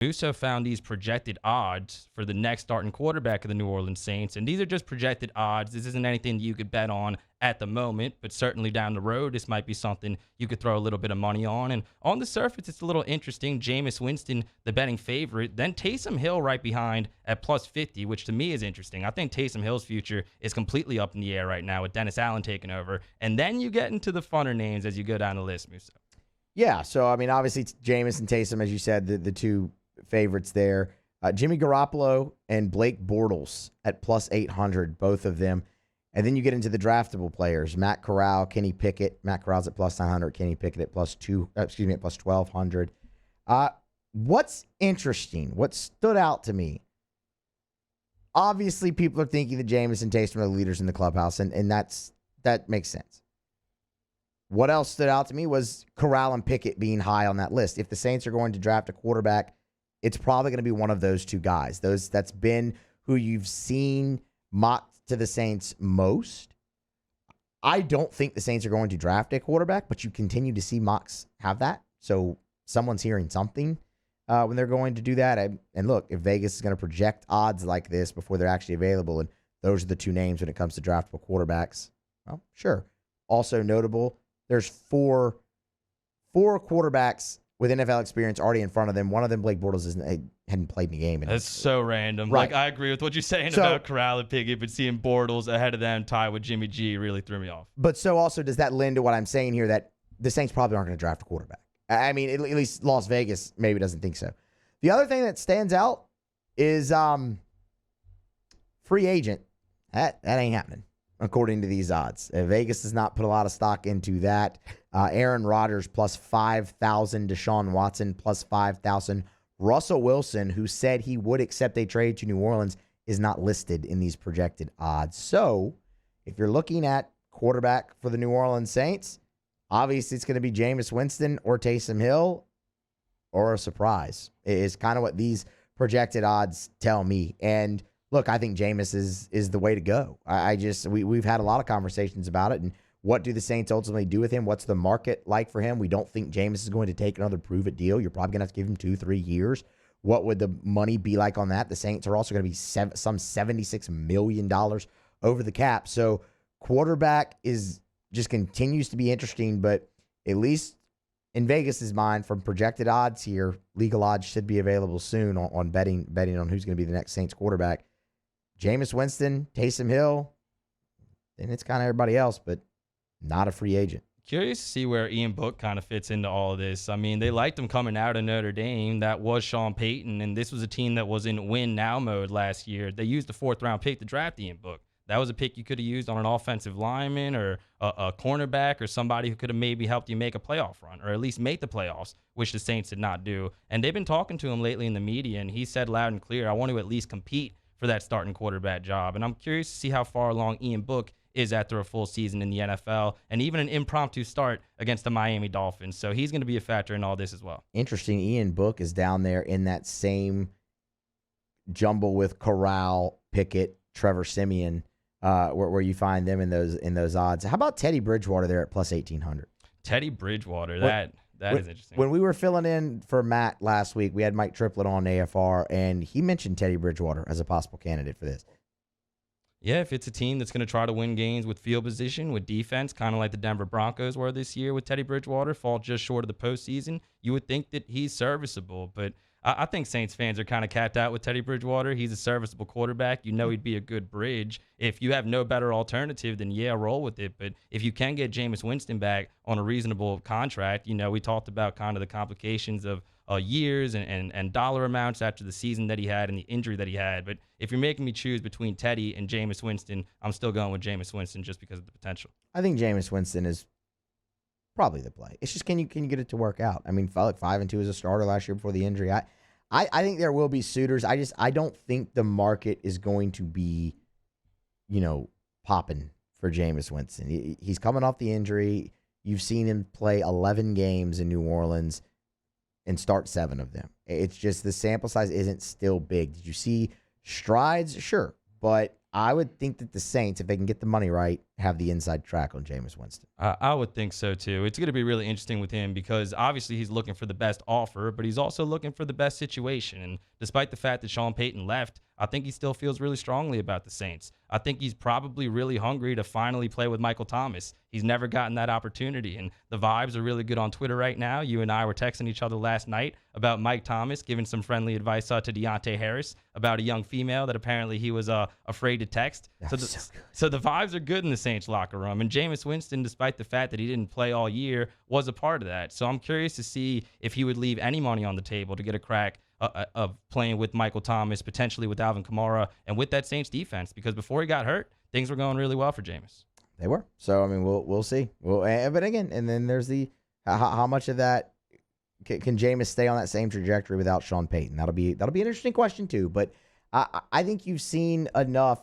Musso found these projected odds for the next starting quarterback of the New Orleans Saints, and these are just projected odds. This isn't anything that you could bet on at the moment, but certainly down the road, this might be something you could throw a little bit of money on. And on the surface, it's a little interesting. Jameis Winston, the betting favorite, then Taysom Hill right behind at plus 50, which to me is interesting. I think Taysom Hill's future is completely up in the air right now with Dennis Allen taking over. And then you get into the funner names as you go down the list, Musso. Yeah, so, I mean, obviously, Jameis and Taysom, as you said, the two favorites there. Jimmy Garoppolo and Blake Bortles at plus 800, both of them. And then you get into the draftable players. Matt Corral, Kenny Pickett. Matt Corral's at plus 900, Kenny Pickett at plus 1200. What's interesting, what stood out to me, obviously people are thinking that Jameis and Taysom are the leaders in the clubhouse, and that makes sense. What else stood out to me was Corral and Pickett being high on that list. If the Saints are going to draft a quarterback, it's probably going to be one of those two guys. That's been who you've seen mocked to the Saints most. I don't think the Saints are going to draft a quarterback, but you continue to see mocks have that. So someone's hearing something when they're going to do that. And look, if Vegas is going to project odds like this before they're actually available, and those are the two names when it comes to draftable quarterbacks, well, sure. Also notable, there's four quarterbacks with NFL experience already in front of them. One of them, Blake Bortles, hadn't played in the game. That's so random. Right. Like, I agree with what you're saying about Corral and Pickett, but seeing Bortles ahead of them tied with Jimmy G really threw me off. But so also does that lend to what I'm saying here, that the Saints probably aren't going to draft a quarterback. I mean, at least Las Vegas maybe doesn't think so. The other thing that stands out is free agent. That ain't happening, according to these odds. Vegas does not put a lot of stock into that. Aaron Rodgers plus 5,000. Deshaun Watson plus 5,000. Russell Wilson, who said he would accept a trade to New Orleans, is not listed in these projected odds. So if you're looking at quarterback for the New Orleans Saints, obviously it's going to be Jameis Winston or Taysom Hill or a surprise. It is kind of what these projected odds tell me. And look, I think Jameis is the way to go. We've had a lot of conversations about it, and what do the Saints ultimately do with him? What's the market like for him? We don't think Jameis is going to take another prove-it deal. You're probably going to have to give him 2-3 years. What would the money be like on that? The Saints are also going to be some $76 million over the cap. So quarterback just continues to be interesting, but at least in Vegas's mind, from projected odds here, legal odds should be available soon on betting on who's going to be the next Saints quarterback. Jameis Winston, Taysom Hill, and it's kind of everybody else, but not a free agent. Curious to see where Ian Book kind of fits into all of this. I mean, they liked him coming out of Notre Dame. That was Sean Payton, and this was a team that was in win-now mode last year. They used the fourth-round pick to draft Ian Book. That was a pick you could have used on an offensive lineman or a cornerback or somebody who could have maybe helped you make a playoff run or at least make the playoffs, which the Saints did not do. And they've been talking to him lately in the media, and he said loud and clear, I want to at least compete for that starting quarterback job. And I'm curious to see how far along Ian Book is after a full season in the NFL and even an impromptu start against the Miami Dolphins. So he's going to be a factor in all this as well. Interesting. Ian Book is down there in that same jumble with Corral, Pickett, Trevor Siemian, where you find them in those odds. How about Teddy Bridgewater there at plus 1,800? Teddy Bridgewater, that is interesting. When we were filling in for Matt last week, we had Mike Triplett on AFR, and he mentioned Teddy Bridgewater as a possible candidate for this. Yeah, if it's a team that's going to try to win games with field position, with defense, kind of like the Denver Broncos were this year with Teddy Bridgewater, fall just short of the postseason, you would think that he's serviceable. But I think Saints fans are kind of capped out with Teddy Bridgewater. He's a serviceable quarterback. You know he'd be a good bridge. If you have no better alternative, then yeah, roll with it. But if you can get Jameis Winston back on a reasonable contract, you know, we talked about kind of the complications of years and dollar amounts after the season that he had and the injury that he had. But if you're making me choose between Teddy and Jameis Winston, I'm still going with Jameis Winston just because of the potential. I think Jameis Winston is probably the play. It's just can you get it to work out? I mean, 5-2 as a starter last year before the injury. I think there will be suitors. I don't think the market is going to be, popping for Jameis Winston. He's coming off the injury. You've seen him play 11 games in New Orleans and start 7 of them. It's just the sample size isn't still big. Did you see strides? Sure. But I would think that the Saints, if they can get the money right, have the inside track on Jameis Winston. I would think so too. It's going to be really interesting with him because obviously he's looking for the best offer, but he's also looking for the best situation. And despite the fact that Sean Payton left, I think he still feels really strongly about the Saints. I think he's probably really hungry to finally play with Michael Thomas. He's never gotten that opportunity, and the vibes are really good on Twitter right now. You and I were texting each other last night about Mike Thomas giving some friendly advice to Deontay Harris about a young female that apparently he was afraid to text. So the vibes are good in the Saints locker room, and Jameis Winston, despite the fact that he didn't play all year, was a part of that. So I'm curious to see if he would leave any money on the table to get a crack of playing with Michael Thomas, potentially with Alvin Kamara, and with that Saints defense, because before he got hurt, things were going really well for Jameis. They were. So, I mean, we'll see. But again, and then there's the how much of that can Jameis stay on that same trajectory without Sean Payton? That'll be an interesting question too. But I think you've seen enough